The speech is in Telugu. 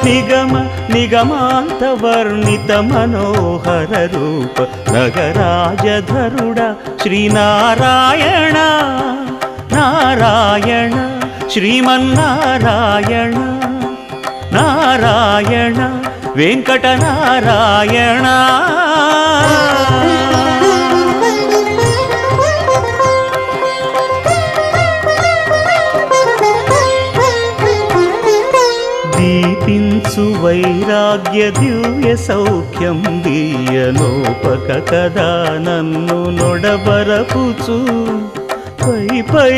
నిగమ నిగమాంతవర్ణిత మనోహర రూప నగరాజధరుడ శ్రీనారాయణ నారాయణ శ్రీమన్నారాయణ నారాయణ వెంకటనారాయణ. దీపించు వైరాగ్య దివ్య సౌఖ్యం దీయనోపక కదా నన్ను నొడబరపుచు పై పై